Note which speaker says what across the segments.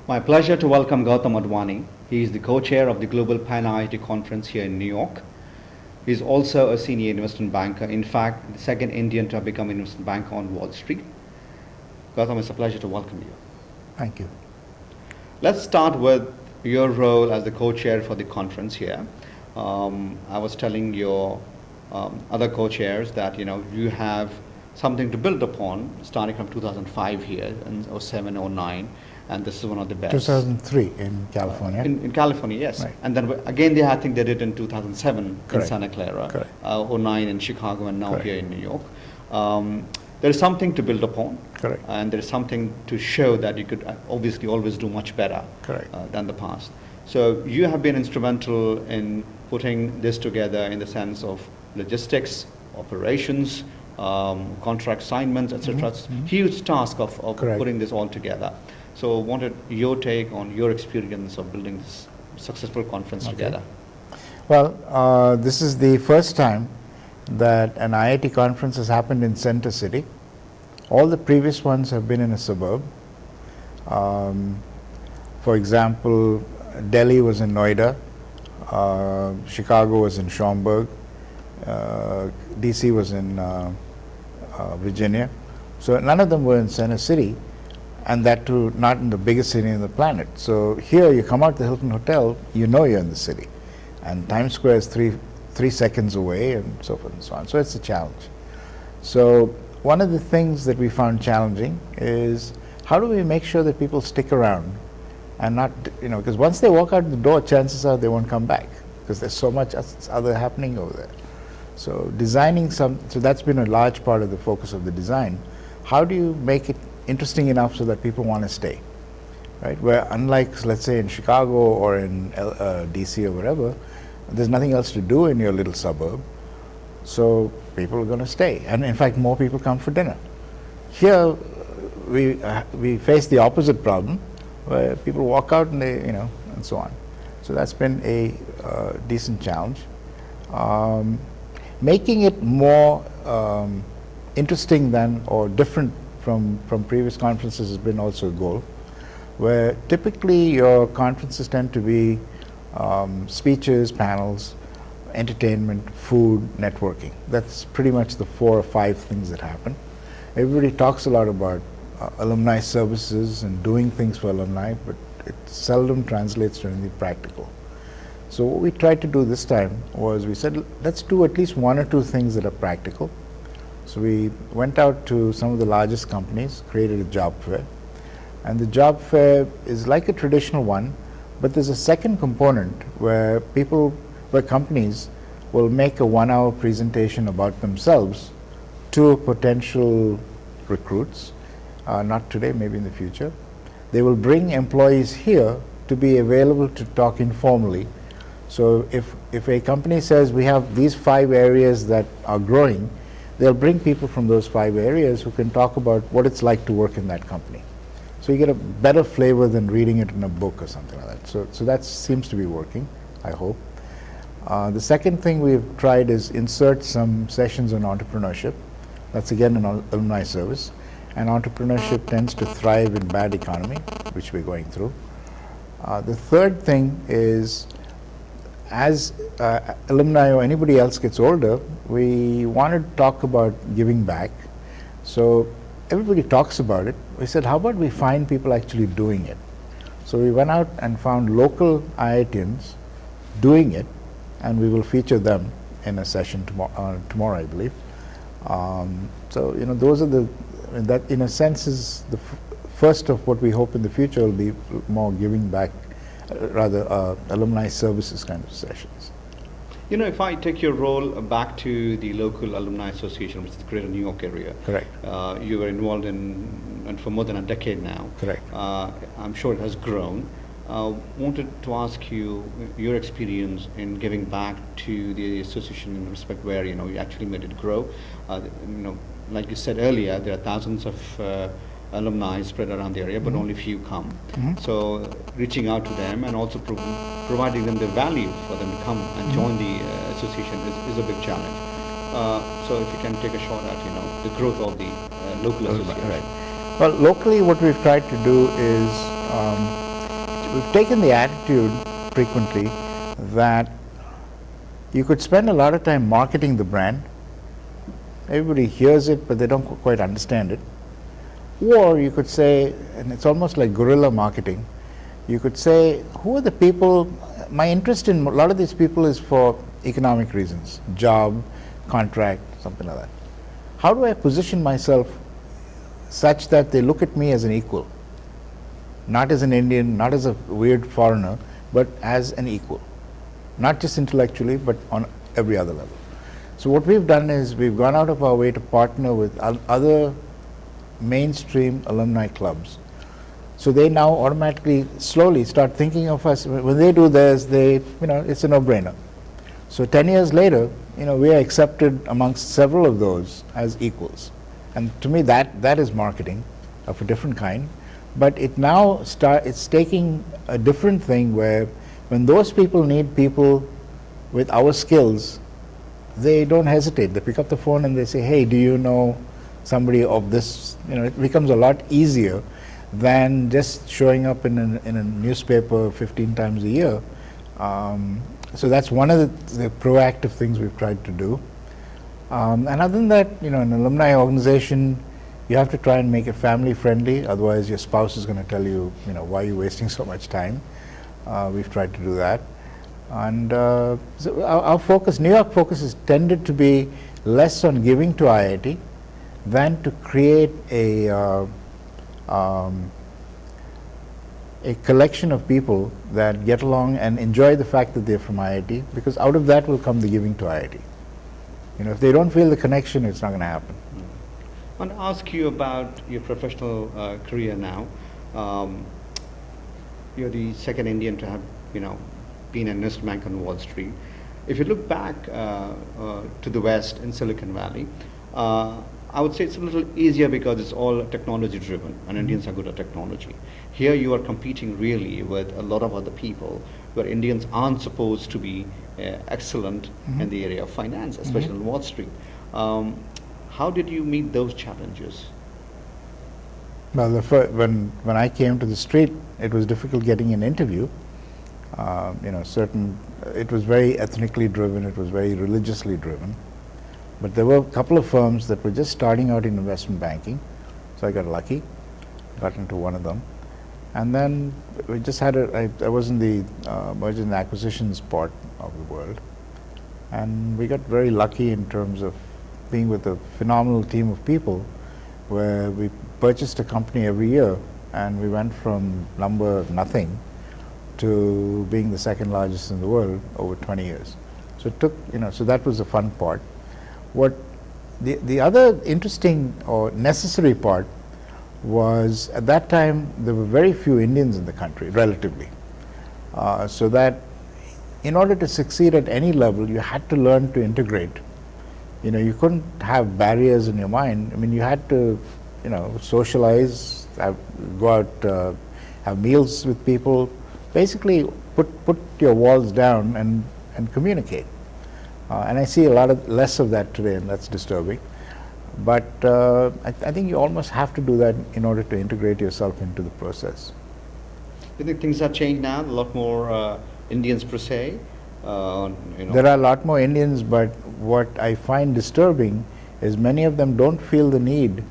Speaker 1: My pleasure to welcome Gautam Advani. He is the co-chair of the Global PanIIT conference here in New York. He is also a senior investment banker, in fact, the second Indian to have become an investment banker on Wall Street. Gautam, it's a pleasure to welcome you.
Speaker 2: Thank you.
Speaker 1: Let's start with your role as the co-chair for the conference here. I was telling your other co-chairs that you have something to build upon, starting from 2005 here, and 07, 09, and this is one of the best.
Speaker 2: 2003 in California.
Speaker 1: In California, yes.
Speaker 2: Right.
Speaker 1: And then again, I think they did in 2007
Speaker 2: Correct.
Speaker 1: in Santa Clara,
Speaker 2: Correct.
Speaker 1: 09 in Chicago, and now
Speaker 2: Correct.
Speaker 1: here in New York. There is something to build upon.
Speaker 2: Correct.
Speaker 1: And there is something to show that you could obviously always do much better
Speaker 2: Correct.
Speaker 1: Than the past. So you have been instrumental in putting this together in the sense of logistics, operations, contract assignments, etc. It's a huge task of
Speaker 2: Correct.
Speaker 1: putting this all together. So wanted your take on your experience of building this successful conference together.
Speaker 2: Well, this is the first time that an IIT conference has happened in Center City. All the previous ones have been in a suburb. For example, Delhi was in Noida, Chicago was in Schaumburg, DC was in Virginia. So none of them were in Center City, and that too not in the biggest city on the planet. So here you come out to the Hilton Hotel, you know you're in the city. And Times Square is three seconds away, and so forth and so on. So it's a challenge. So one of the things that we found challenging is how do we make sure that people stick around and not, because once they walk out the door, chances are they won't come back because there's so much other happening over there. So designing so that's been a large part of the focus of the design. How do you make it interesting enough so that people want to stay, right? Where unlike, let's say, in Chicago or in DC or wherever, there's nothing else to do in your little suburb, so people are going to stay. And in fact, more people come for dinner. Here, we face the opposite problem, where people walk out and they, and so on. So that's been a decent challenge. Making it more interesting than or different from previous conferences has been also a goal, where typically your conferences tend to be speeches, panels, entertainment, food, networking. That's pretty much the 4 or 5 things that happen. Everybody talks a lot about alumni services and doing things for alumni, but it seldom translates to anything practical. So what we tried to do this time was we said, let's do at least 1 or 2 things that are practical. So we went out to some of the largest companies, created a job fair. And the job fair is like a traditional one, but there's a second component where companies will make a 1-hour presentation about themselves to potential recruits, not today, maybe in the future. They will bring employees here to be available to talk informally. So if a company says we have these 5 areas that are growing, they'll bring people from those 5 areas who can talk about what it's like to work in that company. So you get a better flavor than reading it in a book or something like that. So that seems to be working, I hope. The second thing we've tried is insert some sessions on entrepreneurship. That's again an alumni service. And entrepreneurship tends to thrive in bad economy, which we're going through. The third thing is, as alumni or anybody else gets older, we wanted to talk about giving back. So everybody talks about it. We said, how about we find people actually doing it? So we went out and found local IITians doing it, and we will feature them in a session tomorrow, I believe. So those are that in a sense is the first of what we hope in the future will be more giving back, rather alumni services kind of sessions.
Speaker 1: If I take your role back to the local alumni association, which is the Greater New York area.
Speaker 2: Correct.
Speaker 1: You were involved in for more than a decade now.
Speaker 2: Correct.
Speaker 1: I'm sure it has grown. Wanted to ask you your experience in giving back to the association in respect where you actually made it grow. Like you said earlier, there are thousands of alumni spread around the area, but only few come. So reaching out to them and also providing them the value for them to come and join the association is a big challenge. So if you can take a shot at the growth of the local association.
Speaker 2: Right. Well, locally what we've tried to do is we've taken the attitude frequently that you could spend a lot of time marketing the brand. Everybody hears it, but they don't quite understand it. Or you could say, and it's almost like guerrilla marketing, you could say, who are the people, my interest in a lot of these people is for economic reasons, job, contract, something like that. How do I position myself such that they look at me as an equal? Not as an Indian, not as a weird foreigner, but as an equal. Not just intellectually, but on every other level. So what we've done is we've gone out of our way to partner with other mainstream alumni clubs. So they now automatically, slowly start thinking of us. When they do theirs, it's a no-brainer. So 10 years later, we are accepted amongst several of those as equals. And to me, that is marketing of a different kind. But it's taking a different thing where when those people need people with our skills, they don't hesitate. They pick up the phone and they say, hey, do you know somebody of this? It becomes a lot easier than just showing up in a newspaper 15 times a year. So that's one of the proactive things we've tried to do. And other than that, an alumni organization, you have to try and make it family friendly, otherwise your spouse is going to tell you, why are you wasting so much time? We've tried to do that. And so our focus, New York focus, has tended to be less on giving to IIT than to create a collection of people that get along and enjoy the fact that they're from IIT, because out of that will come the giving to IIT. If they don't feel the connection, it's not going to happen.
Speaker 1: I want to ask you about your professional career now. You're the second Indian to have, been an investment bank on Wall Street. If you look back to the West in Silicon Valley, I would say it's a little easier because it's all technology driven and Indians are good at technology. Here you are competing really with a lot of other people where Indians aren't supposed to be excellent in the area of finance, especially on Wall Street. How did you meet those challenges?
Speaker 2: Well, when I came to the street, it was difficult getting an interview. It was very ethnically driven, it was very religiously driven. But there were a couple of firms that were just starting out in investment banking, so I got lucky, got into one of them. And then we just had I was in the merger and acquisitions part of the world, and we got very lucky in terms of being with a phenomenal team of people where we purchased a company every year, and we went from number nothing to being the second largest in the world over 20 years. So it took, so that was the fun part. What the other interesting or necessary part was, at that time there were very few Indians in the country, relatively. So that in order to succeed at any level, you had to learn to integrate. You couldn't have barriers in your mind. I mean, you had to, socialize, go out, have meals with people, basically put your walls down and communicate. And I see a lot less of that today, and that's disturbing. But I think you almost have to do that in order to integrate yourself into the process.
Speaker 1: Do you think things have changed now? A lot more Indians per se?
Speaker 2: There are a lot more Indians, but what I find disturbing is many of them don't feel the need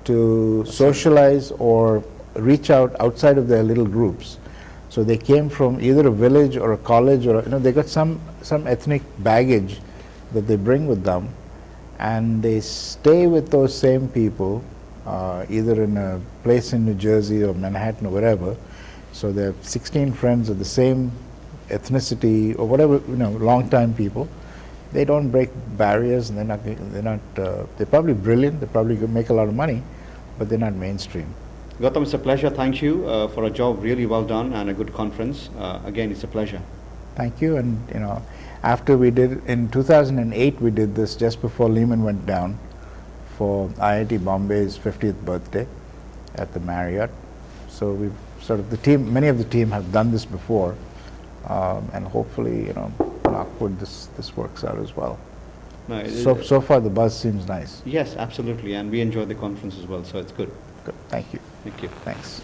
Speaker 2: to socialize or reach out outside of their little groups. So they came from either a village or a college, or they got some ethnic baggage that they bring with them, and they stay with those same people, either in a place in New Jersey or Manhattan or wherever. So they have 16 friends of the same ethnicity or whatever, long-time people. They don't break barriers, and they're probably brilliant. They probably make a lot of money, but they're not mainstream.
Speaker 1: Gautam, it's a pleasure. Thank you for a job really well done and a good conference. Again, it's a pleasure.
Speaker 2: Thank you. And after we did in 2008, we did this just before Lehman went down for IIT Bombay's 50th birthday at the Marriott. So we've many of the team have done this before, and hopefully, knock wood, this works out as well.
Speaker 1: No,
Speaker 2: so far the buzz seems nice.
Speaker 1: Yes, absolutely, and we enjoyed the conference as well, so it's good.
Speaker 2: Good. Thank you.
Speaker 1: Thank you.
Speaker 2: Thanks.